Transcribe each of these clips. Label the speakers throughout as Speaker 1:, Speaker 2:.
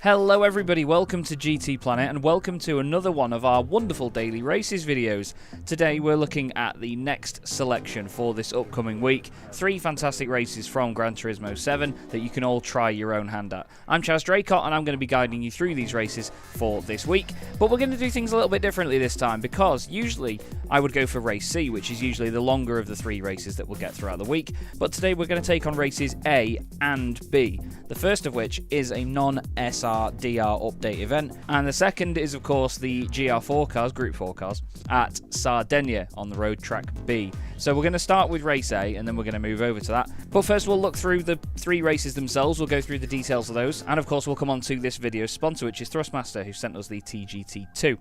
Speaker 1: Hello everybody, welcome to GT Planet and welcome to another one of our wonderful daily races videos. Today we're looking at the next selection for this upcoming week. 3 fantastic races from Gran Turismo 7 that you can all try your own hand at. I'm Chaz and I'm going to be guiding you through these races for this week. But we're going to do things a little bit differently this time because usually I would go for race C, which is usually the longer of the 3 races that we'll get throughout the week. But today we're going to take on races A and B. The first of which is a non-SR DR update event, and the second is of course the GR4 cars, Group 4 cars, at Sardinia on the road track B. So we're going to start with race A and then we're going to move over to that. But first we'll look through the 3 races themselves, we'll go through the details of those, and of course we'll come on to this video's sponsor, which is Thrustmaster, who sent us the TGT2.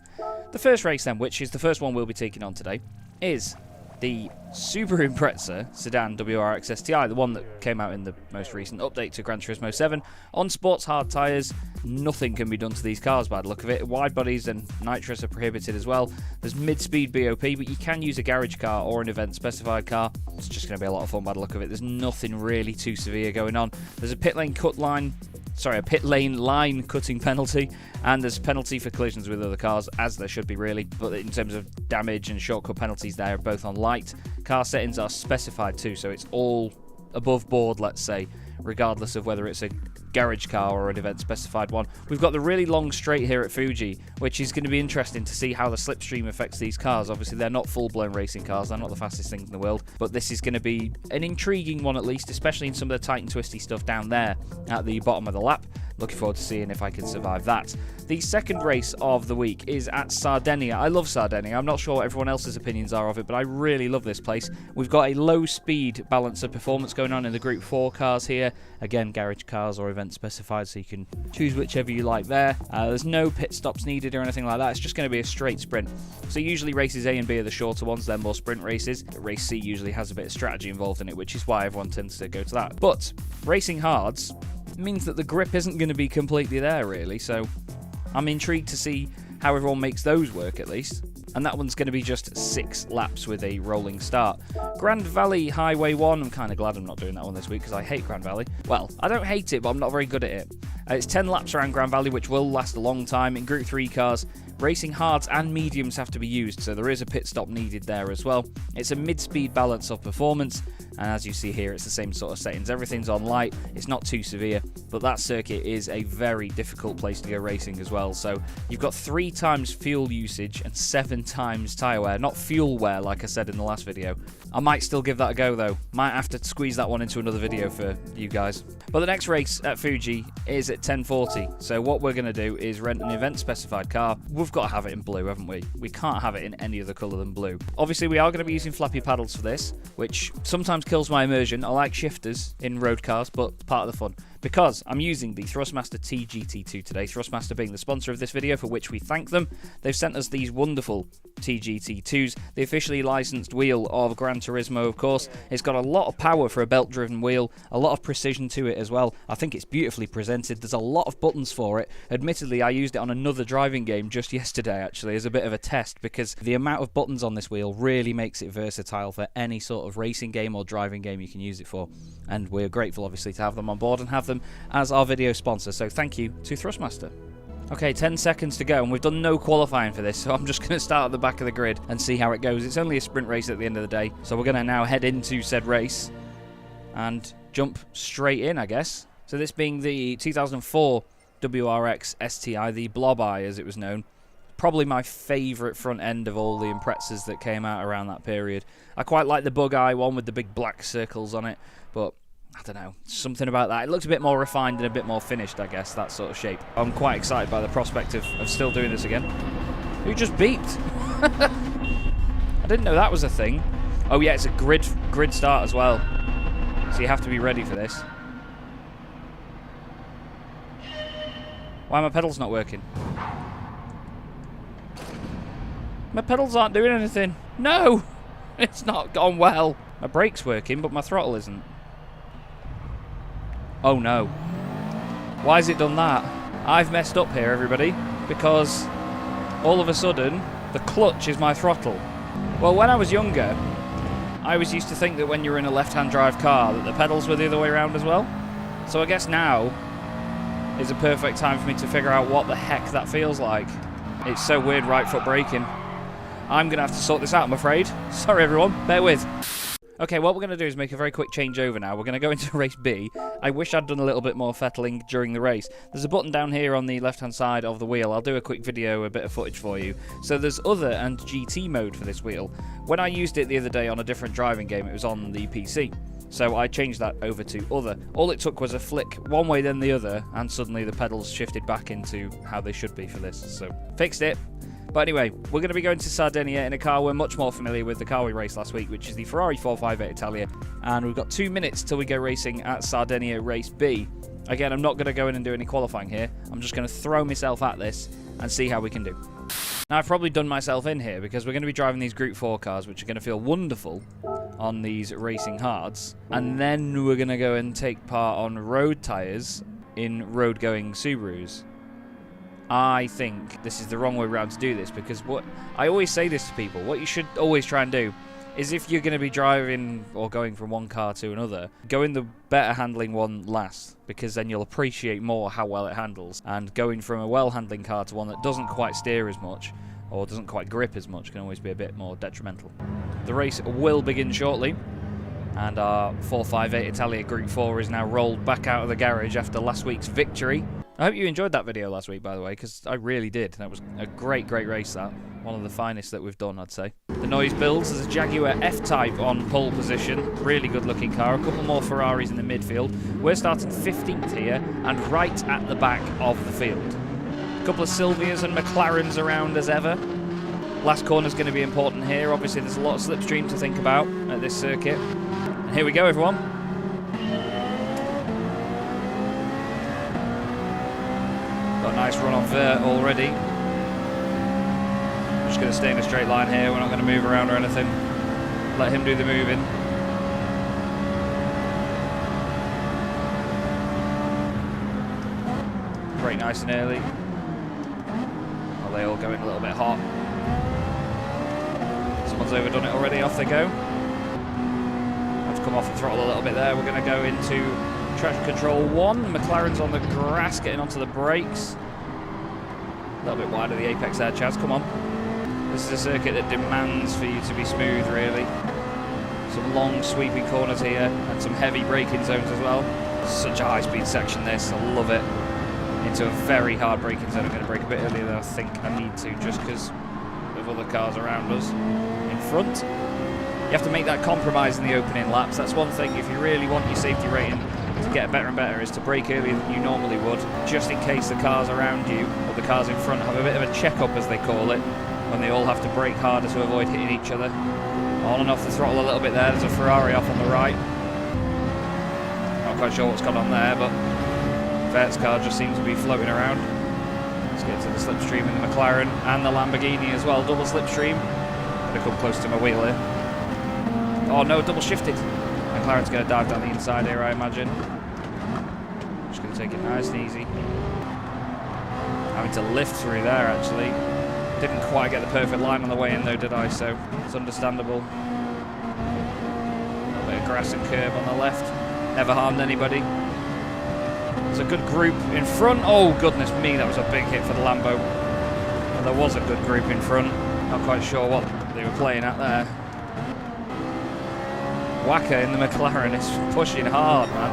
Speaker 1: The first race then, which is the first one we'll be taking on today, is the Super Impreza Sedan WRX STI, the one that came out in the most recent update to Gran Turismo 7. On sports hard tyres, nothing can be done to these cars by the look of it. Wide bodies and nitrous are prohibited as well. There's mid-speed BOP, but you can use a garage car or an event-specified car. It's just going to be a lot of fun by the look of it. There's nothing really too severe going on. There's a pit lane line cutting penalty, and there's penalty for collisions with other cars, as there should be really, but in terms of damage and shortcut penalties, they are both on light. Car settings are specified too, so it's all above board, let's say, regardless of whether it's a garage car or an event specified one. We've got the really long straight here at Fuji, which is going to be interesting to see how the slipstream affects these cars. Obviously they're not full-blown racing cars, they're not the fastest things in the world, but this is going to be an intriguing one at least, especially in some of the tight and twisty stuff down there at the bottom of the lap. Looking forward to seeing if I can survive that. The second race of the week is at Sardinia. I love Sardinia. I'm not sure what everyone else's opinions are of it, but I really love this place. We've got a low-speed balance of performance going on in the Group 4 cars here. Again, garage cars or event specified, so you can choose whichever you like there. There's no pit stops needed or anything like that. It's just going to be a straight sprint. So usually races A and B are the shorter ones. They're more sprint races. Race C usually has a bit of strategy involved in it, which is why everyone tends to go to that. But racing hards means that the grip isn't going to be completely there really, so I'm intrigued to see how everyone makes those work at least. And that one's going to be just 6 laps with a rolling start. Grand Valley Highway 1, I'm kind of glad I'm not doing that one this week because I hate Grand Valley. Well, I don't hate it, but I'm not very good at it. It's 10 laps around Grand Valley, which will last a long time. In Group 3 cars, racing hards and mediums have to be used, so there is a pit stop needed there as well. It's a mid-speed balance of performance, and as you see here, it's the same sort of settings. Everything's on light, it's not too severe, but that circuit is a very difficult place to go racing as well. So you've got 3 times fuel usage and 7 times tyre wear, not fuel wear like I said in the last video. I might still give that a go though. Might have to squeeze that one into another video for you guys. But the next race at Fuji is at 10:40. So what we're going to do is rent an event specified car. We've got to have it in blue, haven't we? We can't have it in any other colour than blue. Obviously we are going to be using flappy paddles for this, which sometimes kills my immersion. I like shifters in road cars, but part of the fun. Because I'm using the Thrustmaster TGT2 today, Thrustmaster being the sponsor of this video, for which we thank them. They've sent us these wonderful TGT2s, the officially licensed wheel of Gran Turismo, of course. It's got a lot of power for a belt-driven wheel, a lot of precision to it as well. I think it's beautifully presented. There's a lot of buttons for it. Admittedly, I used it on another driving game just yesterday, actually, as a bit of a test, because the amount of buttons on this wheel really makes it versatile for any sort of racing game or driving game you can use it for. And we're grateful, obviously, to have them on board and have them as our video sponsor, so thank you to Thrustmaster. Okay, 10 seconds to go, and we've done no qualifying for this, so I'm just going to start at the back of the grid and see how it goes. It's only a sprint race at the end of the day, so we're going to now head into said race and jump straight in, I guess. So this being the 2004 WRX STI, the Blob Eye as it was known. Probably my favourite front end of all the Imprezas that came out around that period. I quite like the Bug Eye one with the big black circles on it, but I don't know, something about that. It looked a bit more refined and a bit more finished, I guess, that sort of shape. I'm quite excited by the prospect of still doing this again. Who just beeped? I didn't know that was a thing. Oh yeah, it's a grid start as well. So you have to be ready for this. Why are my pedals not working? My pedals aren't doing anything. No! It's not gone well. My brake's working, but my throttle isn't. Oh no. Why has it done that? I've messed up here, everybody, because all of a sudden the clutch is my throttle. Well, when I was younger, I always used to think that when you're in a left-hand drive car that the pedals were the other way around as well. So I guess now is a perfect time for me to figure out what the heck that feels like. It's so weird right foot braking. I'm going to have to sort this out, I'm afraid. Sorry everyone, bear with. Okay, what we're going to do is make a very quick changeover now. We're going to go into race B. I wish I'd done a little bit more fettling during the race. There's a button down here on the left-hand side of the wheel. I'll do a quick video, a bit of footage for you. So there's other and GT mode for this wheel. When I used it the other day on a different driving game, it was on the PC. So I changed that over to other. All it took was a flick one way then the other, and suddenly the pedals shifted back into how they should be for this. So fixed it. But anyway, we're going to be going to Sardinia in a car we're much more familiar with, the car we raced last week, which is the Ferrari 458 Italia. And we've got 2 minutes till we go racing at Sardinia Race B. Again, I'm not going to go in and do any qualifying here. I'm just going to throw myself at this and see how we can do. Now, I've probably done myself in here because we're going to be driving these Group 4 cars, which are going to feel wonderful on these racing hards. And then we're going to go and take part on road tyres in road-going Subarus. I think this is the wrong way around to do this, because what I always say this to people, what you should always try and do is, if you're going to be driving or going from one car to another, go in the better handling one last, because then you'll appreciate more how well it handles. And going from a well handling car to one that doesn't quite steer as much or doesn't quite grip as much can always be a bit more detrimental. The race will begin shortly, and our 458 Italia Group 4 is now rolled back out of the garage after last week's victory. I hope you enjoyed that video last week, by the way, because I really did. That was a great race, that. One of the finest that we've done, I'd say. The noise builds. There's a Jaguar F-Type on pole position. Really good-looking car. A couple more Ferraris in the midfield. We're starting 15th here and right at the back of the field. A couple of Silvias and McLarens around as ever. Last corner's going to be important here. Obviously, there's a lot of slipstream to think about at this circuit. And here we go, everyone. Got a nice run on Vert already. I'm just going to stay in a straight line here. We're not going to move around or anything. Let him do the moving. Brake nice and early. Are they all going a little bit hot? Someone's overdone it already. Off they go. Have to come off the throttle a little bit there. We're going to go into traction control 1. McLaren's on the grass, getting onto the brakes. A little bit wide of the apex there, Chaz. Come on. This is a circuit that demands for you to be smooth, really. Some long sweeping corners here and some heavy braking zones as well. Such a high-speed section, this. I love it. Into a very hard braking zone. I'm going to brake a bit earlier than I think I need to, just because of other cars around us in front. You have to make that compromise in the opening laps. That's one thing. If you really want your safety rating to get better and better, is to brake earlier than you normally would, just in case the cars around you or the cars in front have a bit of a check-up, as they call it, when they all have to brake harder to avoid hitting each other. On and off the throttle a little bit there. There's a Ferrari off on the right. Not quite sure what's gone on there, but Vert's car just seems to be floating around. Let's get to the slipstream in the McLaren and the Lamborghini as well. Double slipstream. Gonna come close to my wheel here. Oh no, double shifted. McLaren's going to dive down the inside here, I imagine. Just going to take it nice and easy. Having to lift through there, actually. Didn't quite get the perfect line on the way in, though, did I? So it's understandable. A little bit of grass and curb on the left. Never harmed anybody. There's a good group in front. Oh, goodness me, that was a big hit for the Lambo. Well, there was a good group in front. Not quite sure what they were playing at there. Wacker in the McLaren is pushing hard, man.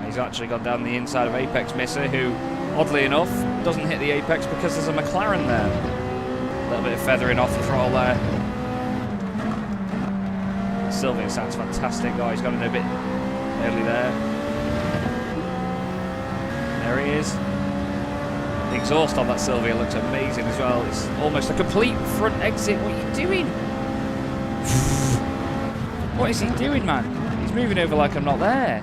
Speaker 1: He's actually gone down the inside of Apex Misser, who, oddly enough, doesn't hit the apex because there's a McLaren there. A little bit of feathering off the throttle there. Sylvia sounds fantastic. Oh, he's gone in a bit early there. There he is. The exhaust on that Sylvia looks amazing as well. It's almost a complete front exit. What are you doing? What is he doing, man? He's moving over like I'm not there.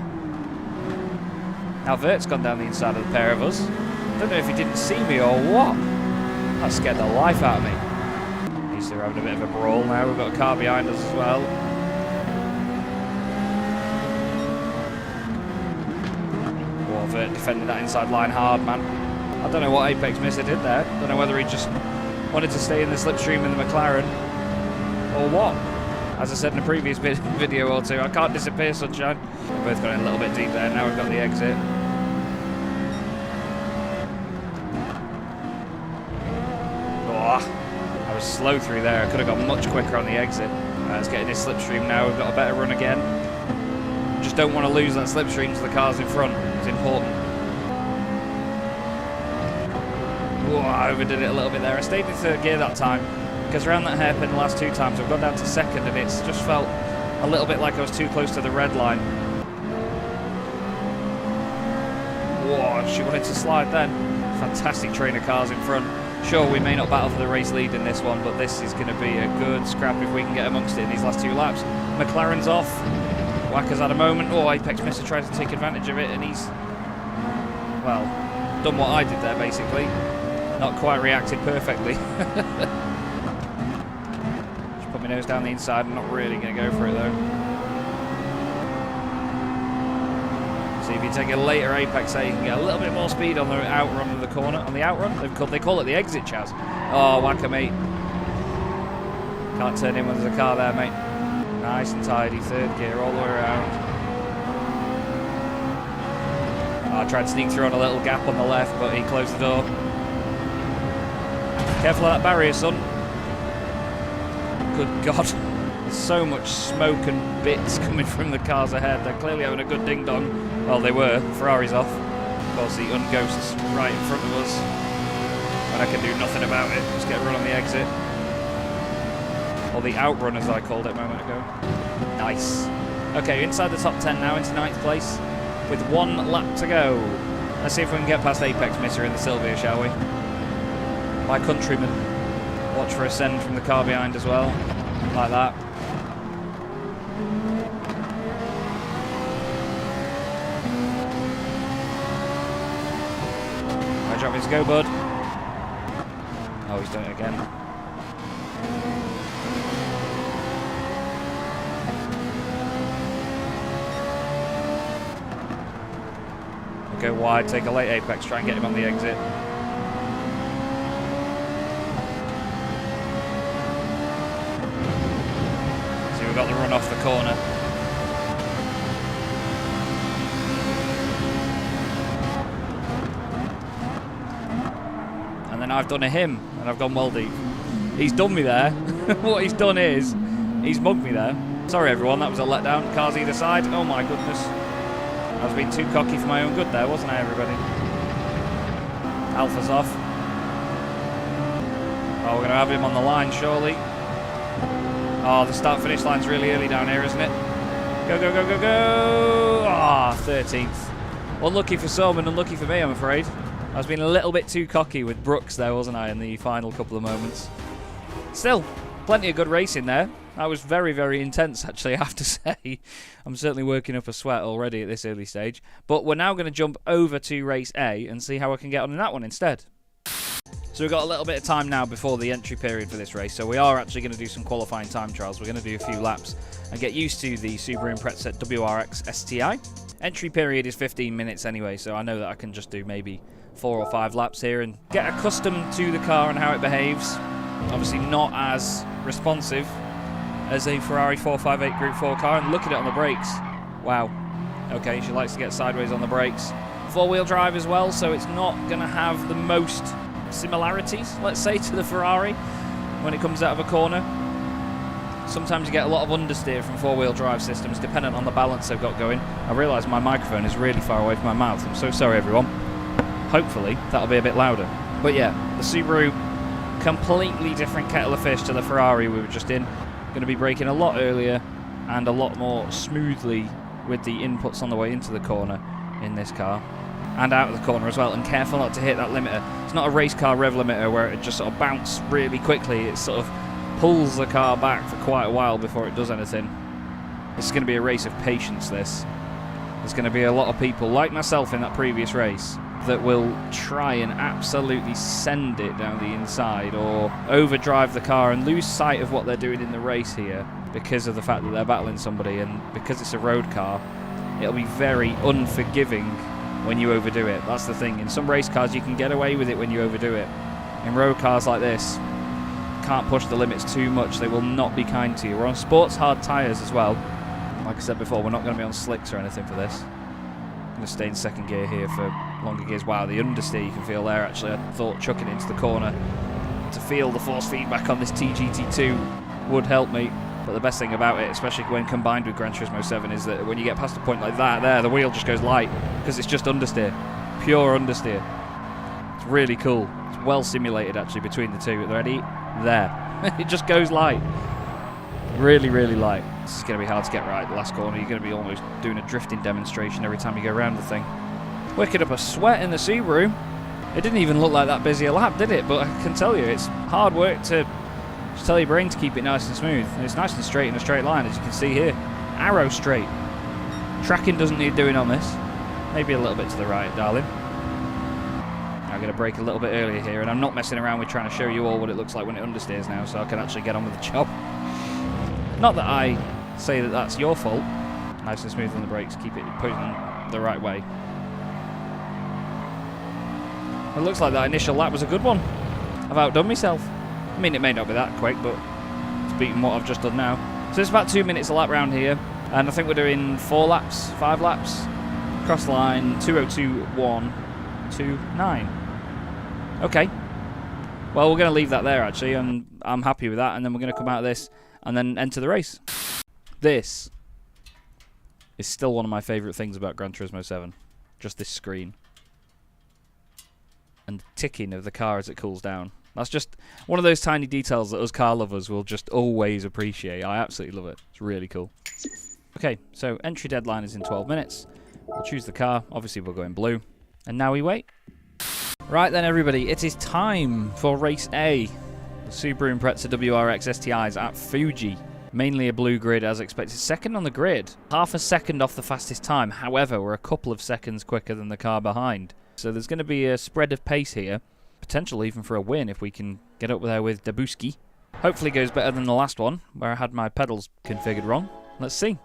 Speaker 1: Now Vert's gone down the inside of the pair of us. I don't know if he didn't see me or what. That scared the life out of me. These two are having a bit of a brawl now. We've got a car behind us as well. Oh, Vert defended that inside line hard, man. I don't know what Apex Misser did there. I don't know whether he just wanted to stay in the slipstream in the McLaren or what. As I said in a previous video or two, I can't disappear, sunshine. We've both got in a little bit deep there. Now we've got the exit. slow through there. I could have got much quicker on the exit. It's getting this slipstream now. We've got a better run again. Just don't want to lose that slipstream to the cars in front. It's important. Whoa, I overdid it a little bit there. I stayed in third gear that time because around that hairpin the last 2 times I've gone down to second, and it's just felt a little bit like I was too close to the red line. Whoa, she wanted to slide then. Fantastic train of cars in front. Sure, we may not battle for the race lead in this one, but this is going to be a good scrap if we can get amongst it in these last 2 laps. McLaren's off. Wacker's had a moment. Oh, Apex Mister tried to take advantage of it, and he's, well, done what I did there, basically. Not quite reacted perfectly. Just put my nose down the inside. I'm not really going to go for it, though. See if you take a later apex there, you can get a little bit more speed on the outrun of the corner. On the outrun, they call it the exit, Chaz. Oh, Wacker, mate. Can't turn in when there's a car there, mate. Nice and tidy, third gear all the way around. Oh, I tried to sneak through on a little gap on the left, but he closed the door. Careful of that barrier, son. Good God. There's so much smoke and bits coming from the cars ahead. They're clearly having a good ding-dong. Well, they were. Ferrari's off. Of course, the Unghosts right in front of us. And I can do nothing about it. Just get a run on the exit. Or the outrun, as I called it a moment ago. Nice. Okay, inside the top 10 now, into 9th place. With 1 lap to go. Let's see if we can get past Apex Mister in the Sylvia, shall we? My countryman. Watch for a send from the car behind as well. Like that. Where'd you want me to go, bud? Oh, he's doing it again. We'll go wide, take a late apex, try and get him on the exit. So we've got the run off the corner. And then I've done a him, and I've gone well deep. He's done me there. What he's done is, he's mugged me there. Sorry everyone, that was a letdown. Cars either side. Oh my goodness. I was being too cocky for my own good there, wasn't I, everybody? Alpha's off. Oh, we're going to have him on the line, surely. Oh, the start-finish line's really early down here, isn't it? Go, go, go, go, go! Ah, 13th. Unlucky for some and unlucky for me, I'm afraid. I was being a little bit too cocky with Brooks there, wasn't I, in the final couple of moments. Still, plenty of good racing there. That was very, very intense, actually, I have to say. I'm certainly working up a sweat already at this early stage. But we're now going to jump over to race A and see how I can get on in that one instead. So we've got a little bit of time now before the entry period for this race. So we are actually going to do some qualifying time trials. We're going to do a few laps and get used to the Subaru Impreza WRX STI. Entry period is 15 minutes anyway, so I know that I can just do maybe 4 or 5 laps here and get accustomed to the car and how it behaves. Obviously not as responsive as a Ferrari 458 Group 4 car, and look at it on the brakes. Wow. Okay, she likes to get sideways on the brakes. 4-wheel drive as well, so it's not going to have the most similarities, let's say, to the Ferrari when it comes out of a corner. Sometimes you get a lot of understeer from 4-wheel drive systems, dependent on the balance they've got going. I realise my microphone is really far away from my mouth. I'm so sorry, everyone. Hopefully, that'll be a bit louder. But yeah, the Subaru, completely different kettle of fish to the Ferrari we were just in. Going to be braking a lot earlier and a lot more smoothly with the inputs on the way into the corner in this car and out of the corner as well, and careful not to hit that limiter. It's not a race car rev limiter where it just sort of bounces really quickly. It sort of pulls the car back for quite a while before it does anything. This is going to be a race of patience, this. There's going to be a lot of people like myself in that previous race that will try and absolutely send it down the inside or overdrive the car and lose sight of what they're doing in the race here because of the fact that they're battling somebody, and because it's a road car, it'll be very unforgiving when you overdo it. That's the thing. In some race cars you can get away with it when you overdo it. In road cars like this, can't push the limits too much. They will not be kind to you. We're on sports hard tyres as well. Like I said before, we're not going to be on slicks or anything for this. I'm going to stay in second gear here for longer gears. Wow, the understeer you can feel there, actually. I thought chucking it into the corner to feel the force feedback on this TGT2 would help me. But the best thing about it, especially when combined with Gran Turismo 7, is that when you get past a point like that, there, the wheel just goes light, because it's just understeer. Pure understeer. It's really cool. It's well simulated, actually, between the two. Ready? There. It just goes light. Really, really light. This is going to be hard to get right. The last corner, you're going to be almost doing a drifting demonstration every time you go around the thing. Wicking up a sweat in the Subaru. It didn't even look like that busy a lap, did it? But I can tell you, it's hard work to just tell your brain to keep it nice and smooth. And it's nice and straight in a straight line, as you can see here. Arrow straight. Tracking doesn't need doing on this. Maybe a little bit to the right, darling. I'm going to brake a little bit earlier here, and I'm not messing around with trying to show you all what it looks like when it understeers now, so I can actually get on with the job. Not that I say that that's your fault. Nice and smooth on the brakes, keep it putting the right way. It looks like that initial lap was a good one. I've outdone myself. I mean, it may not be that quick, but it's beating what I've just done now. So it's about 2 minutes a lap round here, and I think we're doing 4 laps, 5 laps. Cross the line, 2:02.129. Okay. Well, we're going to leave that there, actually, and I'm happy with that, and then we're going to come out of this and then enter the race. This is still one of my favourite things about Gran Turismo 7. Just this screen. And the ticking of the car as it cools down. That's just one of those tiny details that us car lovers will just always appreciate. I absolutely love it. It's really cool. Okay, so entry deadline is in 12 minutes. We'll choose the car. Obviously, we'll go in blue. And now we wait. Right then, everybody. It is time for Race A. The Subaru Impreza WRX STIs at Fuji. Mainly a blue grid as expected. Second on the grid. Half a second off the fastest time. However, we're a couple of seconds quicker than the car behind. So there's going to be a spread of pace here. Potential even for a win if we can get up there with Dabuski. Hopefully goes better than the last one, where I had my pedals configured wrong. Let's see.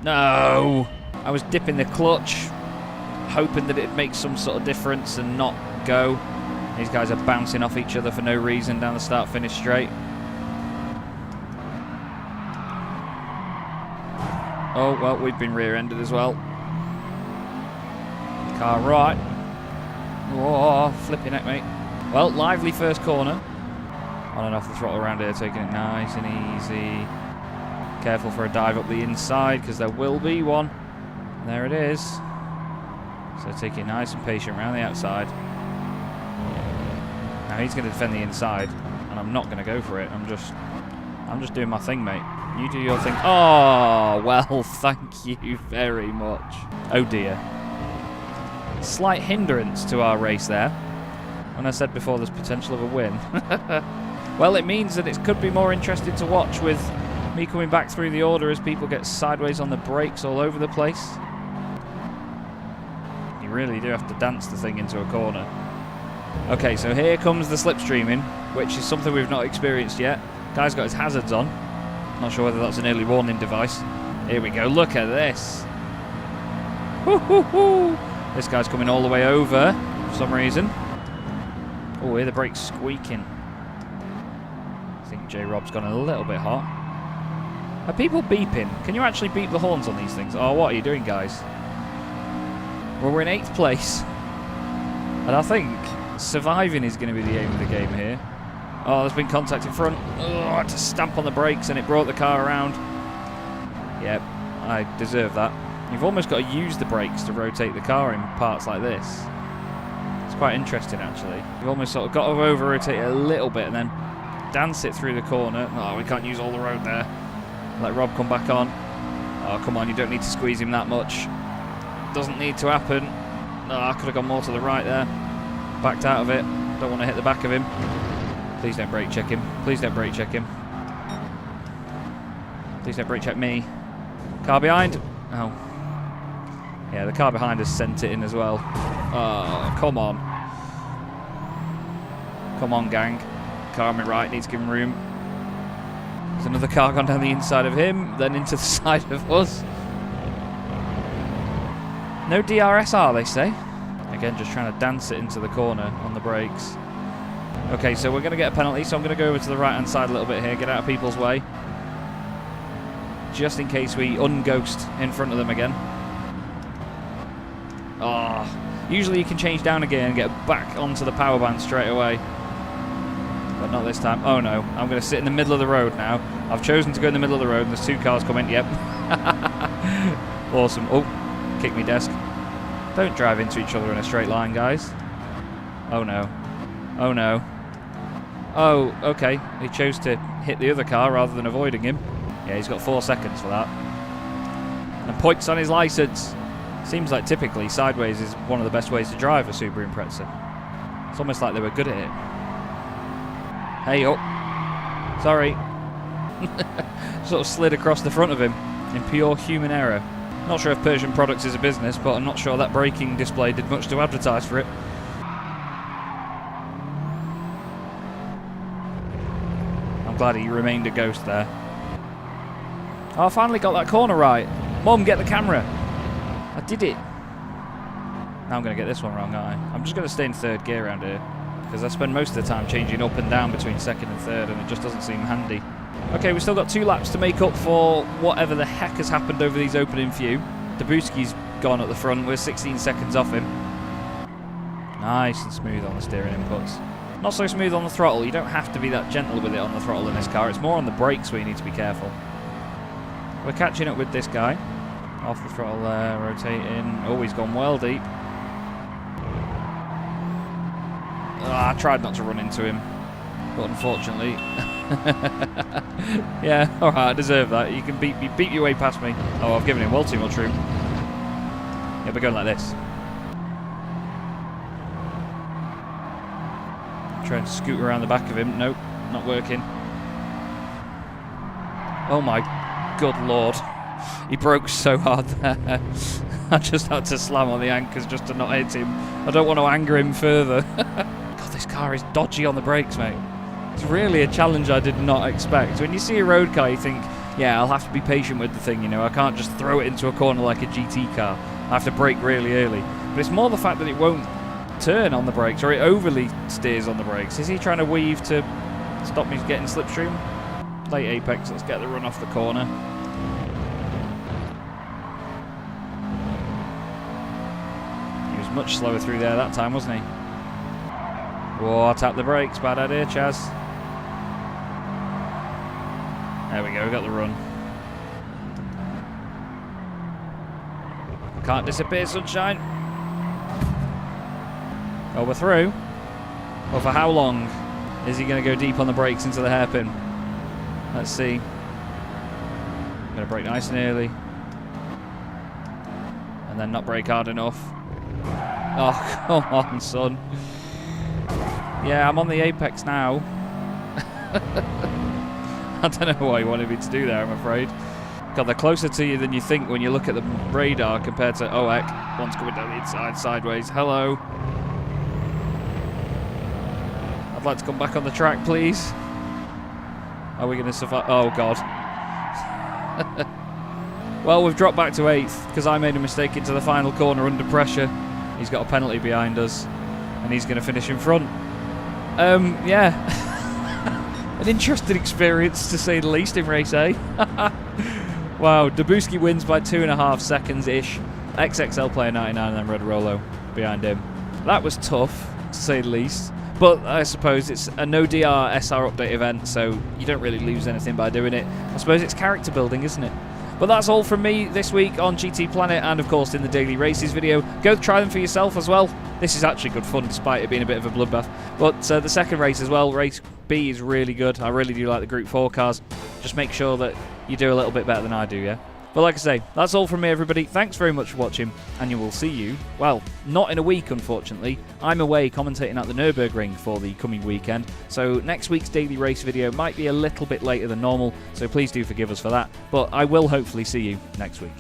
Speaker 1: No! I was dipping the clutch, hoping that it'd make some sort of difference and not go. These guys are bouncing off each other for no reason down the start-finish straight. Oh, well, we've been rear-ended as well. Car right. Oh, flipping it, mate. Well, lively first corner. On and off the throttle around here, taking it nice and easy. Careful for a dive up the inside, because there will be one. And there it is. So take it nice and patient around the outside. Now he's going to defend the inside, and I'm not going to go for it. I'm just doing my thing, mate. You do your thing. Oh, well, thank you very much. Oh, dear. Slight hindrance to our race there. When I said before there's potential of a win. Well, it means that it could be more interesting to watch with me coming back through the order as people get sideways on the brakes all over the place. You really do have to dance the thing into a corner. Okay, so here comes the slipstreaming, which is something we've not experienced yet. Guy's got his hazards on. Not sure whether that's an early warning device. Here we go, look at this. Woo-hoo-hoo. This guy's coming all the way over for some reason. Oh, here the brake's squeaking. I think J-Rob's gone a little bit hot. Are people beeping? Can you actually beep the horns on these things? Oh, what are you doing, guys? Well, we're in 8th place. And I think surviving is going to be the aim of the game here. Oh, there's been contact in front. Oh, I had to stamp on the brakes and it brought the car around. Yep, I deserve that. You've almost got to use the brakes to rotate the car in parts like this. It's quite interesting, actually. You've almost sort of got to over-rotate it a little bit and then dance it through the corner. Oh, we can't use all the road there. Let Rob come back on. Oh, come on, you don't need to squeeze him that much. Doesn't need to happen. No, I could have gone more to the right there. Backed out of it. Don't want to hit the back of him. Please don't brake check him. Please don't brake check him. Please don't brake check me. Car behind. Oh. Yeah, the car behind has sent it in as well. Oh, come on. Come on, gang. Car on my right needs to give him room. There's another car gone down the inside of him, then into the side of us. No DRSR, they say. Again, just trying to dance it into the corner on the brakes. Okay, so we're going to get a penalty, so I'm going to go over to the right-hand side a little bit here, get out of people's way. Just in case we unghost in front of them again. Oh, usually you can change down again and get back onto the power band straight away. But not this time. Oh no, I'm going to sit in the middle of the road now. I've chosen to go in the middle of the road. There's 2 cars coming. Yep. Awesome. Oh, kick me desk. Don't drive into each other in a straight line, guys. Oh no. Oh no. Oh, okay. He chose to hit the other car rather than avoiding him. Yeah, he's got 4 seconds for that. And points on his license. Seems like typically sideways is one of the best ways to drive a Subaru Impreza. It's almost like they were good at it. Hey, oh. Sorry. Sort of slid across the front of him in pure human error. Not sure if Persian Products is a business, but I'm not sure that braking display did much to advertise for it. I'm glad he remained a ghost there. Oh, I finally got that corner right. Mum, get the camera. I did it. Now I'm going to get this one wrong, aren't I? I'm just going to stay in 3rd gear around here, because I spend most of the time changing up and down between 2nd and 3rd, and it just doesn't seem handy. Okay, we've still got 2 laps to make up for whatever the heck has happened over these opening few. Dabuski's gone at the front. We're 16 seconds off him. Nice and smooth on the steering inputs. Not so smooth on the throttle. You don't have to be that gentle with it on the throttle in this car. It's more on the brakes where you need to be careful. We're catching up with this guy. Off the throttle there, rotating. Oh, he's gone well deep. I tried not to run into him, but unfortunately... yeah, alright, I deserve that. You can beat your way past me. Oh, I've given him well too much room. Yeah, we're going like this. Trying to scoot around the back of him. Nope, not working. Oh my good lord. He broke so hard there. I just had to slam on the anchors just to not hit him. I don't want to anger him further. God, this car is dodgy on the brakes, mate. It's really a challenge I did not expect. When you see a road car, you think, yeah, I'll have to be patient with the thing, you know. I can't just throw it into a corner like a GT car. I have to brake really early. But it's more the fact that it won't turn on the brakes, or it overly steers on the brakes. Is he trying to weave to stop me getting slipstream? Late apex, let's get the run off the corner. He was much slower through there that time, wasn't he? Whoa, tap the brakes, bad idea, Chaz. There we go, we got the run. Can't disappear, sunshine. Oh, we're through. Well, for how long? Is he going to go deep on the brakes into the hairpin? Let's see. I'm going to brake nice and early. And then not brake hard enough. Oh, come on, son. Yeah, I'm on the apex now. I don't know what he wanted me to do there, I'm afraid. God, they're closer to you than you think when you look at the radar compared to... Oh, heck. One's coming down the inside, sideways. Hello. I'd like to come back on the track, please. Are we going to survive? Oh, God. Well, we've dropped back to 8th because I made a mistake into the final corner under pressure. He's got a penalty behind us, and he's going to finish in front. Yeah. An interesting experience, to say the least, in race A. Wow, Dabuski wins by 2.5 seconds-ish. XXL player 99 and then Red Rolo behind him. That was tough, to say the least. But I suppose it's a no-DR SR update event, so you don't really lose anything by doing it. I suppose it's character building, isn't it? But that's all from me this week on GT Planet and, of course, in the Daily Races video. Go try them for yourself as well. This is actually good fun, despite it being a bit of a bloodbath. But the second race as well, race B, is really good. I really do like the Group 4 cars. Just make sure that you do a little bit better than I do, yeah? But like I say, that's all from me, everybody. Thanks very much for watching, and you will see you, well, not in a week, unfortunately. I'm away commentating at the Nürburgring for the coming weekend, so next week's daily race video might be a little bit later than normal, so please do forgive us for that. But I will hopefully see you next week.